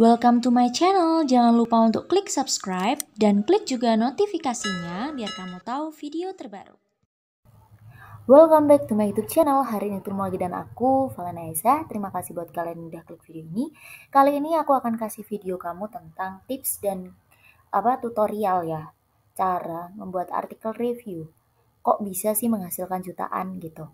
Welcome to my channel. Jangan lupa untuk klik subscribe dan klik juga notifikasinya biar kamu tahu video terbaru. Welcome back to my YouTube channel. Hari ini ketemu lagi dan aku, Valena Aisyah. Terima kasih buat kalian yang udah klik video ini. Kali ini aku akan kasih video kamu tentang tips dan tutorial ya, cara membuat artikel review. Kok bisa sih menghasilkan jutaan gitu?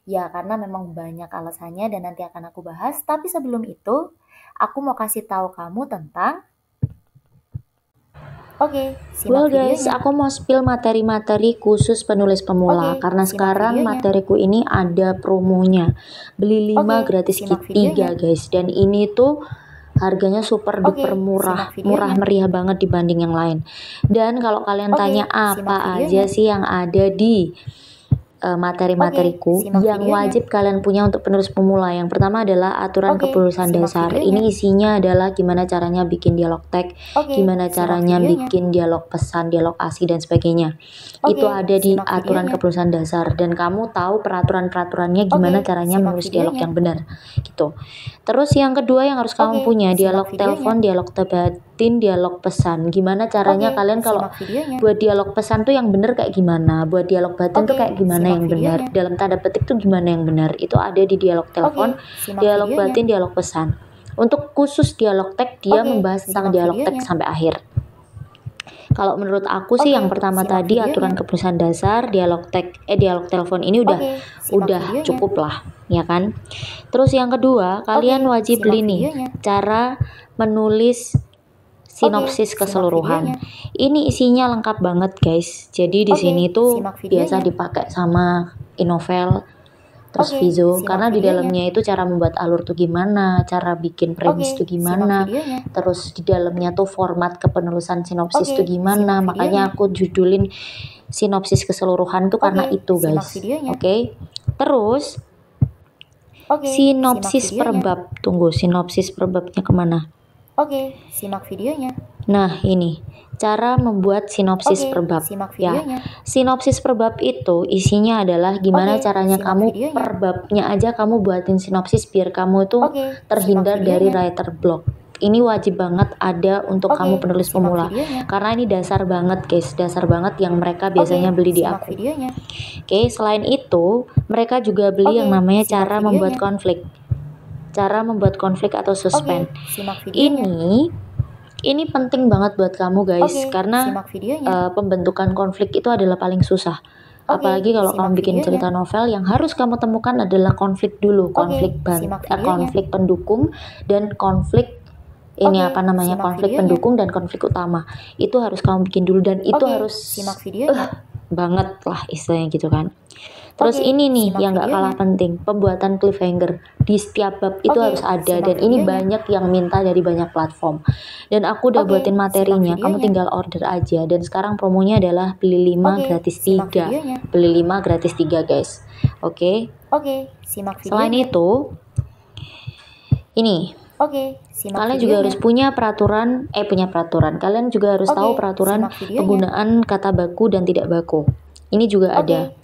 Ya karena memang banyak alasannya dan nanti akan aku bahas. Tapi sebelum itu, aku mau kasih tahu kamu tentang Well guys, aku mau spill materi-materi khusus penulis pemula karena sekarang materiku ini ada promonya. Beli 5 gratis 3 guys, dan ini tuh harganya super duper murah meriah banget dibanding yang lain. Dan kalau kalian tanya apa aja sih yang ada di materi-materiku yang wajib kalian punya untuk penulis pemula. Yang pertama adalah aturan kepenulisan dasar. Ini isinya adalah gimana caranya bikin dialog teks, gimana caranya bikin dialog pesan, dialog asli dan sebagainya. Itu ada di aturan kepenulisan dasar dan kamu tahu peraturan-peraturannya gimana caranya menulis dialog yang benar gitu. Terus yang kedua yang harus kamu punya dialog telepon, dialog batin, dialog pesan. Gimana caranya kalian kalau buat dialog pesan tuh yang benar kayak gimana, buat dialog batin tuh kayak gimana yang benar, dalam tanda petik tuh gimana yang benar. Itu ada di dialog telepon, dialog batin, dialog pesan. Untuk khusus dialog teks dia membahas tentang dialog teks sampai akhir. Kalau menurut aku sih yang pertama tadi aturan kepenulisan dasar, dialog teks, dialog telepon ini udah cukup lah, ya kan? Terus yang kedua, kalian wajib beli nih cara menulis sinopsis keseluruhan. Ini isinya lengkap banget guys. Jadi di sini tuh biasa dipakai sama Innovel, terus Vizo, karena di dalamnya itu cara membuat alur tuh gimana, cara bikin premis tuh gimana, terus di dalamnya tuh format kepenulisan sinopsis tuh gimana. Makanya aku judulin sinopsis keseluruhan tuh karena itu guys. Terus sinopsis per bab. Tunggu, sinopsis per babnya kemana? Simak videonya. Nah ini cara membuat sinopsis per bab ya. Sinopsis per bab itu isinya adalah gimana caranya kamu per babnya aja kamu buatin sinopsis biar kamu tuh terhindar dari writer block. Ini wajib banget ada untuk kamu penulis pemula karena ini dasar banget guys, dasar banget yang mereka biasanya beli di aku. Selain itu mereka juga beli yang namanya cara membuat konflik. Cara membuat konflik atau suspense. Ini penting banget buat kamu guys karena pembentukan konflik itu adalah paling susah. Apalagi kalau kamu bikin cerita novel, yang harus kamu temukan adalah konflik dulu, konflik pendukung dan konflik konflik pendukung dan konflik utama. Itu harus kamu bikin dulu dan itu harus banget lah istilahnya gitu kan. Terus ini nih yang gak kalah penting, pembuatan cliffhanger di setiap bab itu harus ada dan ini banyak yang minta dari banyak platform. Dan aku udah buatin materinya, kamu tinggal order aja. Dan sekarang promonya adalah beli 5 gratis 3. Beli 5 gratis 3 guys. Selain itu, ini kalian juga harus punya peraturan. Kalian juga harus tahu peraturan penggunaan kata baku dan tidak baku. Ini juga ada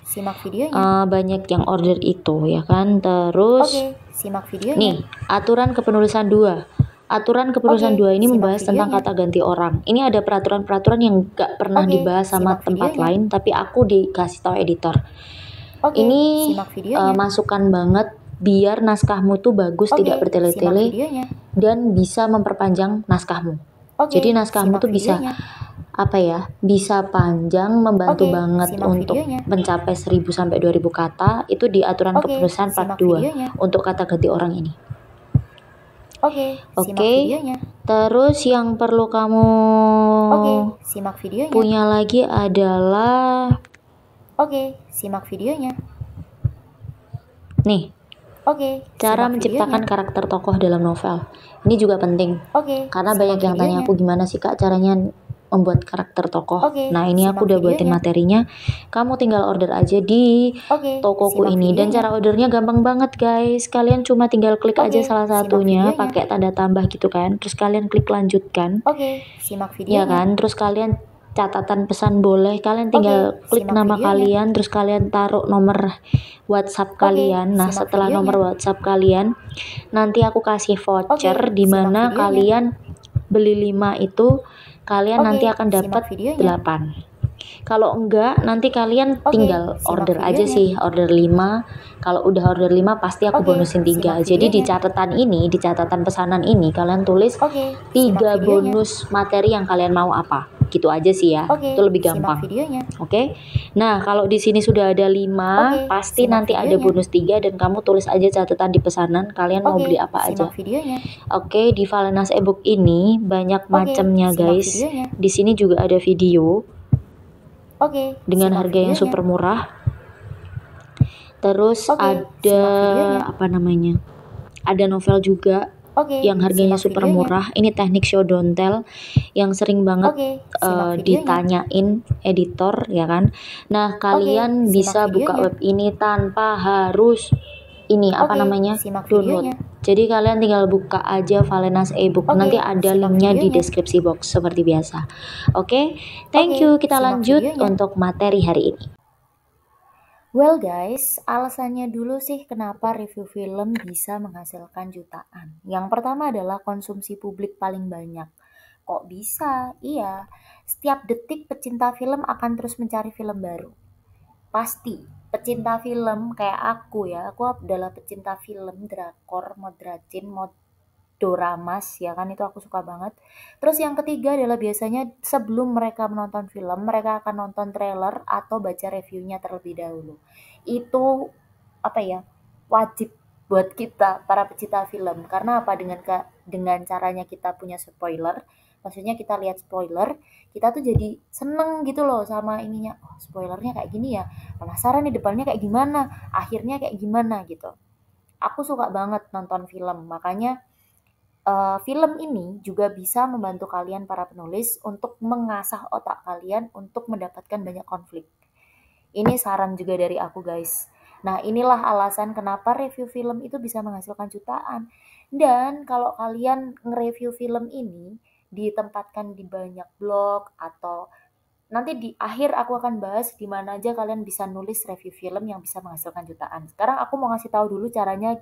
banyak yang order itu ya kan. Terus nih aturan kepenulisan 2. Aturan kepenulisan 2 ini membahas tentang kata ganti orang. Ini ada peraturan-peraturan yang gak pernah dibahas sama tempat lain, tapi aku dikasih tahu editor. Ini masukan banget biar naskahmu tuh bagus, tidak bertele-tele dan bisa memperpanjang naskahmu. Jadi naskahmu tuh bisa bisa panjang, membantu banget untuk mencapai 1000 sampai 2000 kata. Itu di aturan kepenulisan part 2 untuk kata ganti orang ini. Terus yang perlu kamu punya lagi adalah nih cara menciptakan karakter tokoh dalam novel. Ini juga penting karena banyak yang tanya aku gimana sih kak caranya membuat karakter tokoh. Nah ini aku udah buatin materinya, kamu tinggal order aja di tokoku ini. Dan cara ordernya gampang banget guys, kalian cuma tinggal klik aja salah satunya pakai tanda tambah gitu kan, terus kalian klik lanjutkan ya kan, terus kalian catatan pesan boleh, kalian tinggal klik nama kalian, terus kalian taruh nomor WhatsApp kalian. Nah setelah nomor WhatsApp kalian nanti aku kasih voucher di mana kalian beli 5 itu kalian nanti akan dapat 8. Kalau enggak, nanti kalian tinggal order aja sih, order 5. Kalau udah order 5 pasti aku bonusin 3. Jadi di catatan ini, di catatan pesanan ini kalian tulis 3 bonus materi yang kalian mau apa. Gitu aja sih ya. Itu lebih gampang. Oke. Nah, kalau di sini sudah ada 5, pasti nanti ada bonus 3 dan kamu tulis aja catatan di pesanan kalian mau beli apa aja. Oke, di Valenas ebook ini banyak macamnya, guys. Di sini juga ada video. Dengan harga yang super murah. Terus ada apa namanya? Ada novel juga yang harganya super murah. Ini teknik show don't tell yang sering banget ditanyain editor, ya kan? Nah, kalian bisa buka web ini tanpa harus ini apa namanya? Download. Jadi kalian tinggal buka aja Valenas ebook. Nanti ada linknya di deskripsi box seperti biasa. Oke, thank you. Kita lanjut untuk materi hari ini. Well guys, alasannya dulu sih kenapa review film bisa menghasilkan jutaan. Yang pertama adalah konsumsi publik paling banyak. Kok bisa? Iya, setiap detik pecinta film akan terus mencari film baru. Pasti, pecinta film kayak aku ya, aku adalah pecinta film, drakor, modracin, doramas, ya kan, itu aku suka banget. Terus yang ketiga adalah biasanya sebelum mereka menonton film, mereka akan nonton trailer atau baca reviewnya terlebih dahulu. Itu apa ya, wajib buat kita para pecinta film. Karena apa, dengan caranya kita punya spoiler, maksudnya kita lihat spoiler, kita tuh jadi seneng gitu loh sama ininya. Oh, spoilernya kayak gini ya, penasaran nih depannya kayak gimana, akhirnya kayak gimana gitu. Aku suka banget nonton film, makanya film ini juga bisa membantu kalian para penulis untuk mengasah otak kalian untuk mendapatkan banyak konflik. Ini saran juga dari aku, guys. Nah, inilah alasan kenapa review film itu bisa menghasilkan jutaan. Dan kalau kalian nge-review film ini ditempatkan di banyak blog atau nanti di akhir aku akan bahas di mana aja kalian bisa nulis review film yang bisa menghasilkan jutaan. Sekarang aku mau ngasih tahu dulu caranya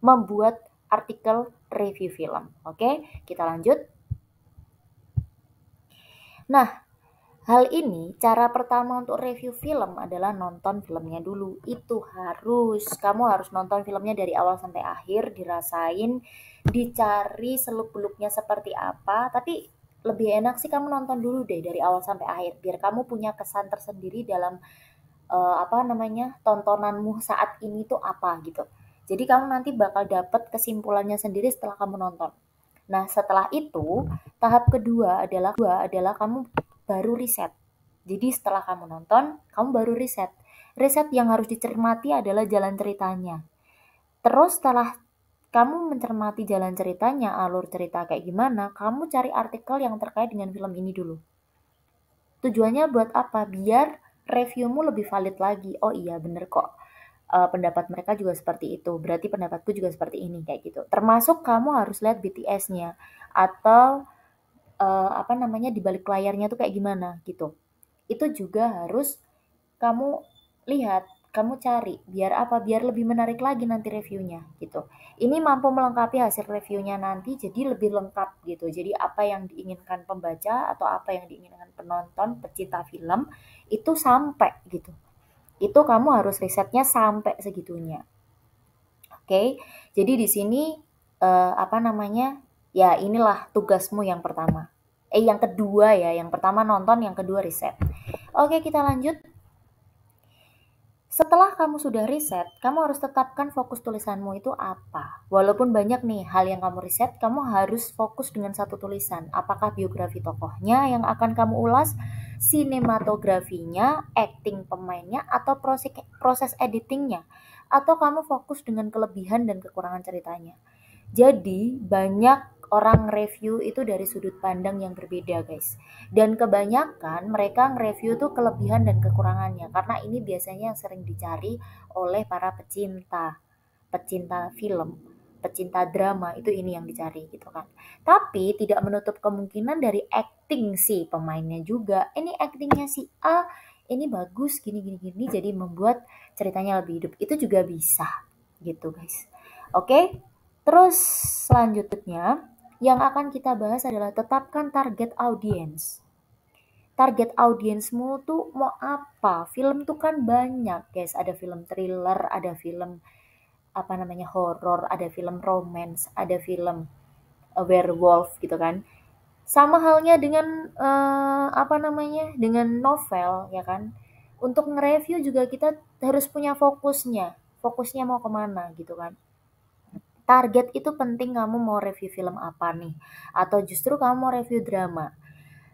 membuat artikel review film. Oke, kita lanjut. Nah, hal ini, cara pertama untuk review film adalah nonton filmnya dulu. Itu kamu harus nonton filmnya dari awal sampai akhir, dirasain, dicari seluk-beluknya seperti apa. Tapi lebih enak sih kamu nonton dulu deh dari awal sampai akhir, biar kamu punya kesan tersendiri dalam tontonanmu saat ini tuh apa gitu. Jadi kamu nanti bakal dapet kesimpulannya sendiri setelah kamu nonton. Nah, setelah itu, tahap kedua adalah kamu baru riset. Jadi setelah kamu nonton, kamu baru riset. Riset yang harus dicermati adalah jalan ceritanya. Terus setelah kamu mencermati jalan ceritanya, alur cerita kayak gimana, kamu cari artikel yang terkait dengan film ini dulu. Tujuannya buat apa? Biar reviewmu lebih valid lagi. Oh iya, bener kok. Pendapat mereka juga seperti itu. Berarti pendapatku juga seperti ini, kayak gitu. Termasuk kamu harus lihat BTS-nya atau di balik layarnya tuh kayak gimana gitu. Itu juga harus kamu lihat, kamu cari. Biar apa? Biar lebih menarik lagi nanti reviewnya gitu. Ini mampu melengkapi hasil reviewnya nanti jadi lebih lengkap gitu. Jadi apa yang diinginkan pembaca atau apa yang diinginkan penonton, pecinta film itu sampai gitu. Itu kamu harus risetnya sampai segitunya. Oke. Jadi di sini ya inilah tugasmu yang pertama. Yang kedua ya, yang pertama nonton, yang kedua riset. Oke, kita lanjut. Setelah kamu sudah riset, kamu harus tetapkan fokus tulisanmu itu apa. Walaupun banyak nih hal yang kamu riset, kamu harus fokus dengan satu tulisan. Apakah biografi tokohnya yang akan kamu ulas, sinematografinya, acting pemainnya, atau proses editingnya. Atau kamu fokus dengan kelebihan dan kekurangan ceritanya. Jadi banyak orang review itu dari sudut pandang yang berbeda, guys. Dan kebanyakan mereka nge-review tuh kelebihan dan kekurangannya, karena ini biasanya yang sering dicari oleh para pecinta film, pecinta drama, itu ini yang dicari gitu kan. Tapi tidak menutup kemungkinan dari acting si pemainnya juga. Ini actingnya si A, ini bagus gini jadi membuat ceritanya lebih hidup. Itu juga bisa gitu, guys. Oke. Terus selanjutnya Yang akan kita bahas adalah tetapkan target audience. Target audiensmu tuh mau apa? Film tuh kan banyak, guys. Ada film thriller, ada film horor, ada film romance, ada film werewolf gitu kan. Sama halnya dengan dengan novel ya kan. Untuk nge-review juga kita harus punya fokusnya. Fokusnya mau kemana gitu kan. Target itu penting, kamu mau review film apa nih? Atau justru kamu mau review drama.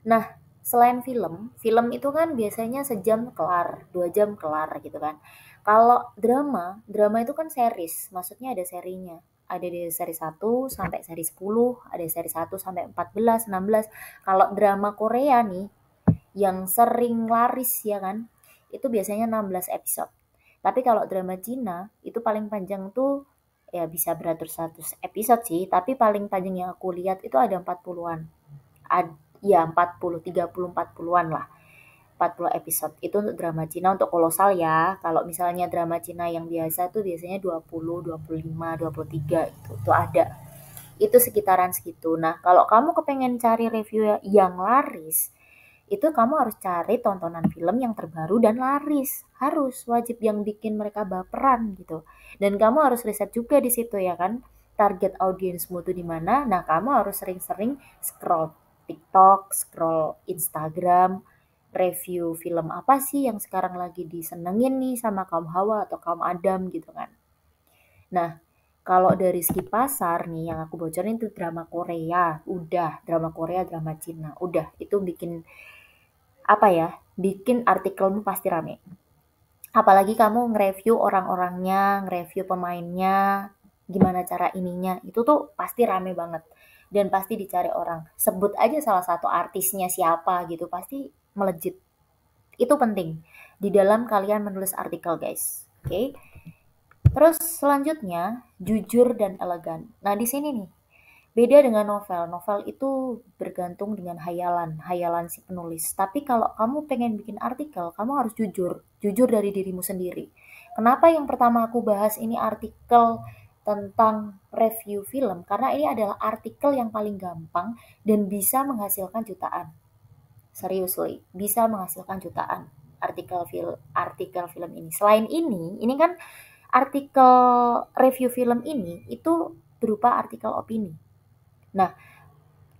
Nah, selain film, film itu kan biasanya sejam kelar, 2 jam kelar gitu kan. Kalau drama, drama itu kan series, maksudnya ada serinya. Ada di seri 1 sampai seri 10, ada seri 1 sampai 14, 16. Kalau drama Korea nih, yang sering laris ya kan, itu biasanya 16 episode. Tapi kalau drama Cina, itu paling panjang tuh ya bisa beratus-ratus episode sih, tapi paling panjang yang aku lihat itu ada 40-an. Ya 40, 30, 40-an lah. 40 episode. Itu untuk drama Cina, untuk kolosal ya. Kalau misalnya drama Cina yang biasa tuh biasanya 20, 25, 23 itu ada. Itu sekitaran segitu. Nah, kalau kamu kepengen cari review yang laris, itu kamu harus cari tontonan film yang terbaru dan laris. Harus, wajib yang bikin mereka baperan gitu. Dan kamu harus riset juga di situ ya kan. Target audiensmu tuh di mana? Nah, kamu harus sering-sering scroll TikTok, scroll Instagram, review film apa sih yang sekarang lagi disenengin nih sama kaum Hawa atau kaum Adam gitu kan. Nah, kalau dari segi pasar nih yang aku bocorin itu drama Korea, udah drama Korea, drama Cina, udah itu bikin artikelmu pasti rame. Apalagi kamu nge-review orang-orangnya, nge-review pemainnya, gimana cara ininya, itu tuh pasti rame banget. Dan pasti dicari orang. Sebut aja salah satu artisnya siapa gitu, pasti melejit. Itu penting di dalam kalian menulis artikel, guys. Oke. Terus selanjutnya, jujur dan elegan. Nah, di sini nih, beda dengan novel. Novel itu bergantung dengan hayalan si penulis. Tapi kalau kamu pengen bikin artikel, kamu harus jujur dari dirimu sendiri. Kenapa yang pertama aku bahas ini artikel tentang review film? Karena ini adalah artikel yang paling gampang dan bisa menghasilkan jutaan. Seriously, bisa menghasilkan jutaan artikel film ini. Selain ini kan artikel review film ini itu berupa artikel opini. Nah,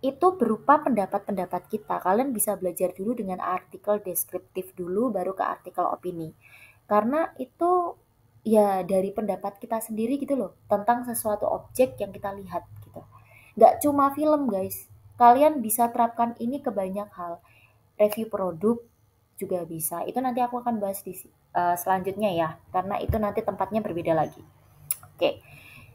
itu berupa pendapat-pendapat kita. Kalian bisa belajar dulu dengan artikel deskriptif dulu, baru ke artikel opini. Karena itu ya dari pendapat kita sendiri gitu loh, tentang sesuatu objek yang kita lihat gitu. Gak cuma film guys, kalian bisa terapkan ini ke banyak hal. Review produk juga bisa. Itu nanti aku akan bahas di selanjutnya ya, karena itu nanti tempatnya berbeda lagi. Oke.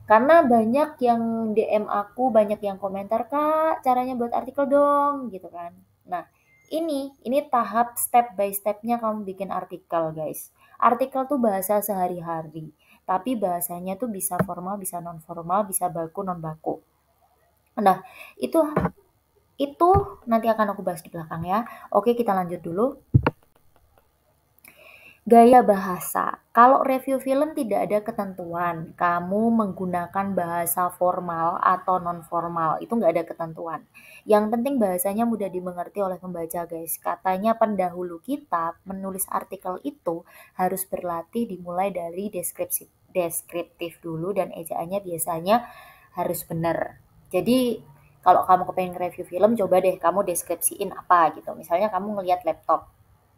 Karena banyak yang DM aku, banyak yang komentar, "Kak, caranya buat artikel dong," gitu kan. Nah, ini tahap step by stepnya kamu bikin artikel, guys. Artikel tuh bahasa sehari-hari, tapi bahasanya tuh bisa formal, bisa non formal, bisa baku, non baku. Nah, itu nanti akan aku bahas di belakang ya. Oke, kita lanjut dulu. Gaya bahasa. Kalau review film tidak ada ketentuan. Kamu menggunakan bahasa formal atau non-formal. Itu nggak ada ketentuan. Yang penting bahasanya mudah dimengerti oleh pembaca, guys. Katanya pendahulu kitab menulis artikel itu harus berlatih dimulai dari deskriptif dulu dan ejaannya biasanya harus benar. Jadi kalau kamu kepengen review film, coba deh kamu deskripsiin apa gitu. Misalnya kamu ngelihat laptop,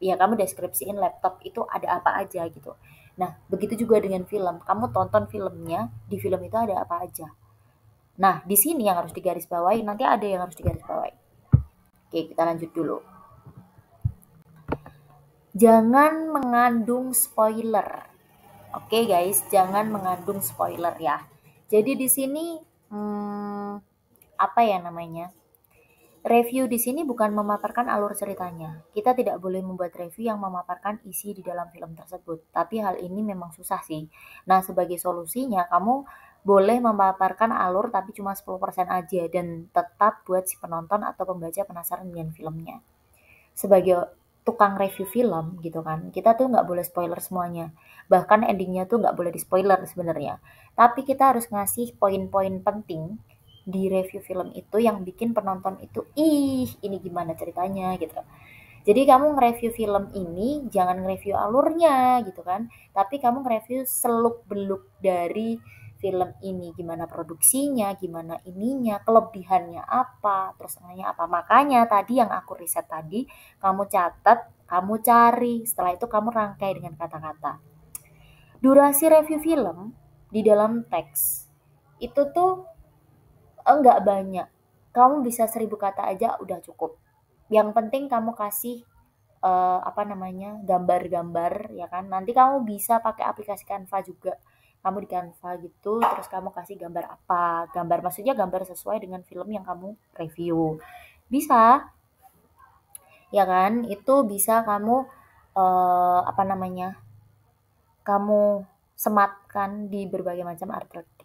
ya kamu deskripsiin laptop itu ada apa aja gitu. Nah, begitu juga dengan film. Kamu tonton filmnya, di film itu ada apa aja. Nah, di sini yang harus digarisbawahi, nanti ada yang harus digarisbawahi. Oke, kita lanjut dulu. Jangan mengandung spoiler. Oke guys, jangan mengandung spoiler ya. Jadi di sini review di sini bukan memaparkan alur ceritanya. Kita tidak boleh membuat review yang memaparkan isi di dalam film tersebut. Tapi hal ini memang susah sih. Nah, sebagai solusinya kamu boleh memaparkan alur tapi cuma 10% aja dan tetap buat si penonton atau pembaca penasaran dengan filmnya. Sebagai tukang review film gitu kan, kita tuh nggak boleh spoiler semuanya. Bahkan endingnya tuh nggak boleh di spoiler sebenarnya. Tapi kita harus ngasih poin-poin penting di review film itu yang bikin penonton itu, ih ini gimana ceritanya gitu. Jadi kamu nge-review film ini jangan nge-review alurnya gitu kan, tapi kamu nge-review seluk-beluk dari film ini, gimana produksinya, gimana ininya, kelebihannya apa, terus tengahnya apa. Makanya tadi yang aku riset tadi, kamu catat, kamu cari, setelah itu kamu rangkai dengan kata-kata. Durasi review film di dalam teks itu tuh enggak banyak. Kamu bisa 1000 kata aja udah cukup. Yang penting kamu kasih gambar-gambar ya kan. Nanti kamu bisa pakai aplikasi Canva juga. Kamu di Canva gitu, terus kamu kasih gambar apa? Gambar maksudnya gambar sesuai dengan film yang kamu review. Bisa, ya kan? Itu bisa kamu eh, apa namanya? Kamu sematkan di berbagai macam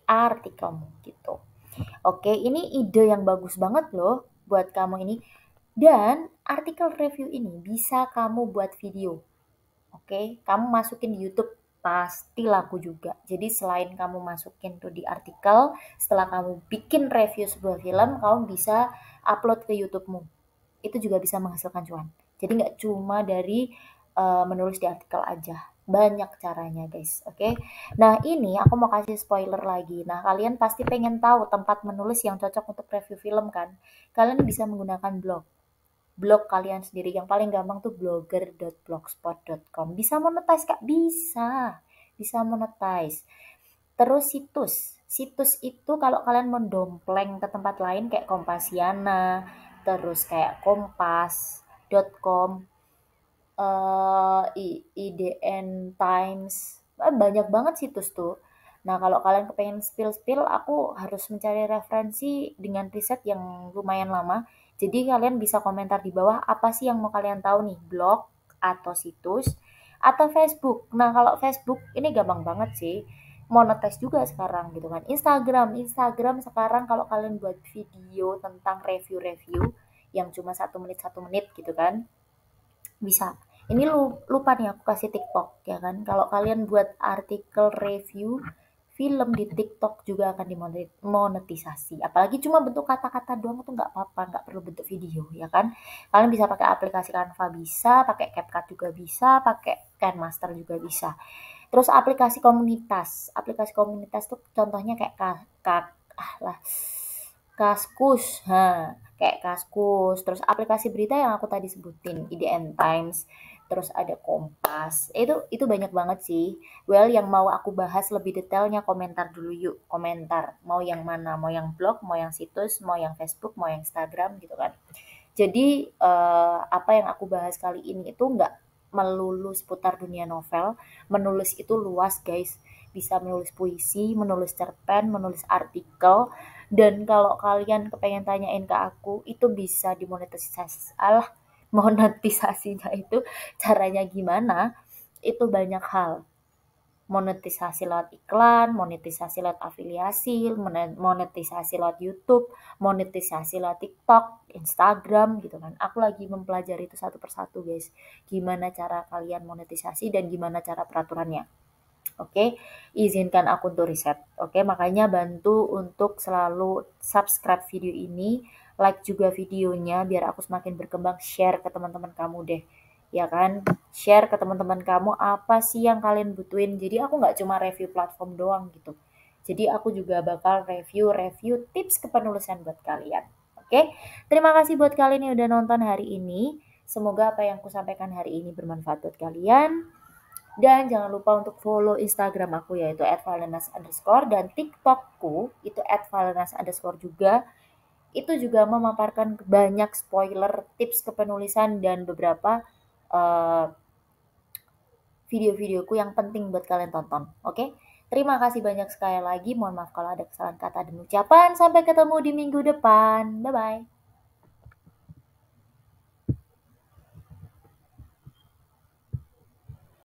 artikelmu gitu. Oke, ini ide yang bagus banget loh buat kamu ini. Dan artikel review ini bisa kamu buat video. Oke, kamu masukin di YouTube pasti laku juga. Jadi selain kamu masukin tuh di artikel, setelah kamu bikin review sebuah film, kamu bisa upload ke YouTube-mu. Itu juga bisa menghasilkan cuan. Jadi nggak cuma dari menulis di artikel aja. Banyak caranya guys, oke? Nah ini aku mau kasih spoiler lagi. Nah kalian pasti pengen tahu tempat menulis yang cocok untuk review film kan? Kalian bisa menggunakan blog kalian sendiri. Yang paling gampang tuh blogger.blogspot.com. Bisa monetize Kak? Bisa monetize. Terus situs itu kalau kalian mendompleng ke tempat lain kayak Kompasiana, terus kayak kompas.com, IDN Times, banyak banget situs tuh. Nah kalau kalian kepengen spill, aku harus mencari referensi dengan riset yang lumayan lama. Jadi kalian bisa komentar di bawah apa sih yang mau kalian tahu nih, blog atau situs atau Facebook. Nah kalau Facebook ini gampang banget sih, monetize juga sekarang gitu kan. Instagram sekarang kalau kalian buat video tentang review-review yang cuma 1 menit gitu kan, bisa. Ini lupa nih aku kasih TikTok ya kan. Kalau kalian buat artikel review film di TikTok juga akan dimonetisasi. Apalagi cuma bentuk kata-kata doang tuh nggak apa-apa, nggak perlu bentuk video ya kan. Kalian bisa pakai aplikasi Canva bisa, pakai CapCut juga bisa, pakai KineMaster juga bisa. Terus aplikasi komunitas tuh contohnya kayak Kaskus, kayak Kaskus, terus aplikasi berita yang aku tadi sebutin, IDN Times, terus ada Kompas. Itu banyak banget sih. Well, yang mau aku bahas lebih detailnya komentar dulu yuk, komentar. Mau yang mana? Mau yang blog, mau yang situs, mau yang Facebook, mau yang Instagram gitu kan. Jadi apa yang aku bahas kali ini itu nggak melulu seputar dunia novel. Menulis itu luas guys. Bisa menulis puisi, menulis cerpen, menulis artikel. Dan kalau kalian kepengen tanyain ke aku, itu bisa dimonetisasi. Monetisasinya itu caranya gimana? Itu banyak hal. Monetisasi lewat iklan, monetisasi lewat afiliasi, monetisasi lewat YouTube, monetisasi lewat TikTok, Instagram gitu kan. Aku lagi mempelajari itu satu persatu guys. Gimana cara kalian monetisasi dan gimana cara peraturannya. Oke, izinkan aku untuk riset. Oke, makanya bantu untuk selalu subscribe video ini, like juga videonya biar aku semakin berkembang, share ke teman-teman kamu deh. Ya kan, share ke teman-teman kamu apa sih yang kalian butuhin. Jadi aku nggak cuma review platform doang gitu. Jadi aku juga bakal review tips kepenulisan buat kalian. Oke, terima kasih buat kalian yang udah nonton hari ini. Semoga apa yang aku sampaikan hari ini bermanfaat buat kalian. Dan jangan lupa untuk follow Instagram aku yaitu @valenas_ dan TikTokku itu @valenas_ juga. Itu juga memaparkan banyak spoiler, tips kepenulisan dan beberapa video-videoku yang penting buat kalian tonton. Oke? Terima kasih banyak sekali lagi. Mohon maaf kalau ada kesalahan kata dan ucapan. Sampai ketemu di minggu depan. Bye-bye.